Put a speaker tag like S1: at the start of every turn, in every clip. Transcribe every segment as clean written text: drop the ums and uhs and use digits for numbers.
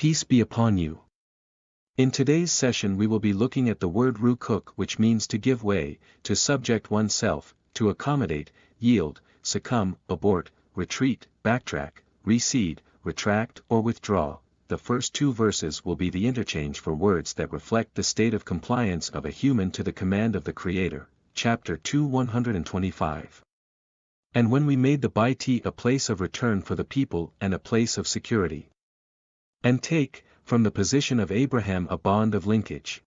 S1: Peace be upon you. In today's session we will be looking at the word Ruku, which means to give way, to subject oneself, to accommodate, yield, succumb, abort, retreat, backtrack, recede, retract or withdraw. The first two verses will be the interchange for words that reflect the state of compliance of a human to the command of the Creator, chapter 2 125. And when we made the Baiti a place of return for the people and a place of security. And take, from the position of Abraham a bond of linkage.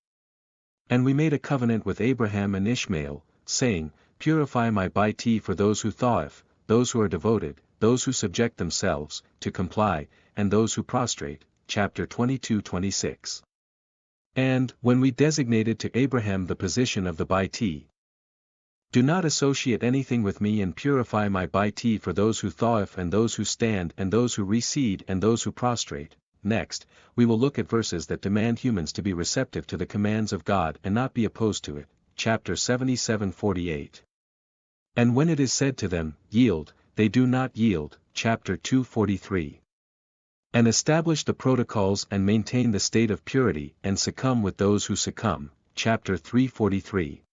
S1: And we made a covenant with Abraham and Ishmael, saying, Purify my Baiti for those who thaweth, those who are devoted, those who subject themselves, to comply, and those who prostrate, chapter 22-26. And, when we designated to Abraham the position of the Baiti, do not associate anything with me and purify my Baiti for those who thaweth and those who stand and those who recede and those who prostrate. Next, we will look at verses that demand humans to be receptive to the commands of God and not be opposed to it, chapter 77-48. And when it is said to them, Yield, they do not yield, chapter 2:43. And establish the protocols and maintain the state of purity and succumb with those who succumb, chapter 3:43.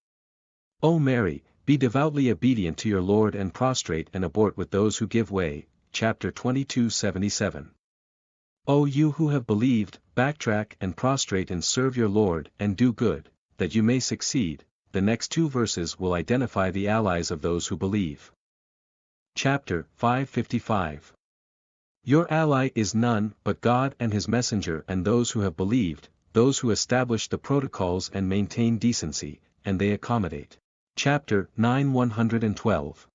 S1: O Mary, be devoutly obedient to your Lord and prostrate and abort with those who give way, chapter 22:77. O you who have believed, backtrack and prostrate and serve your Lord and do good, that you may succeed. The next two verses will identify the allies of those who believe. Chapter 5:55. Your ally is none but God and His messenger and those who have believed, those who establish the protocols and maintain decency, and they accommodate. Chapter 9 112.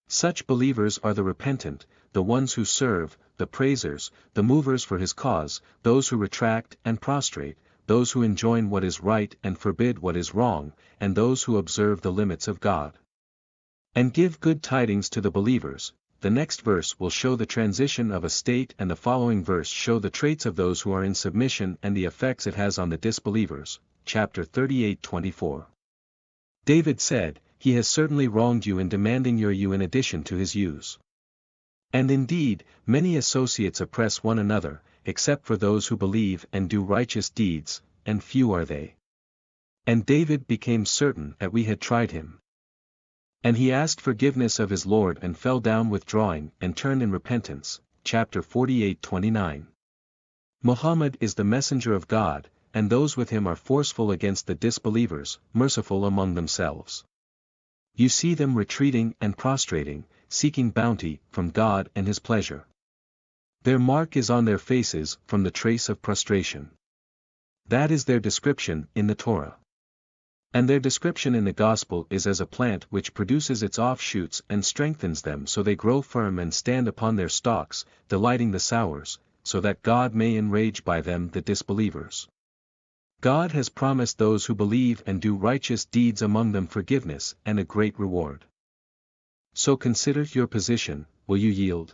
S1: Such believers are the repentant, the ones who serve, the praisers, the movers for His cause, those who retract and prostrate, those who enjoin what is right and forbid what is wrong, and those who observe the limits of God. And give good tidings to the believers. The next verse will show the transition of a state and the following verse show the traits of those who are in submission and the effects it has on the disbelievers, chapter 38-24. David said, He has certainly wronged you in demanding your you in addition to his yous. And indeed, many associates oppress one another, except for those who believe and do righteous deeds, and few are they. And David became certain that we had tried him. And he asked forgiveness of his Lord and fell down withdrawing and turned in repentance, chapter 48-29. Muhammad is the messenger of God, and those with him are forceful against the disbelievers, merciful among themselves. You see them retreating and prostrating, seeking bounty from God and His pleasure. Their mark is on their faces from the trace of prostration. That is their description in the Torah. And their description in the Gospel is as a plant which produces its offshoots and strengthens them so they grow firm and stand upon their stalks, delighting the sowers, so that God may enrage by them the disbelievers. God has promised those who believe and do righteous deeds among them forgiveness and a great reward. So consider your position, will you yield?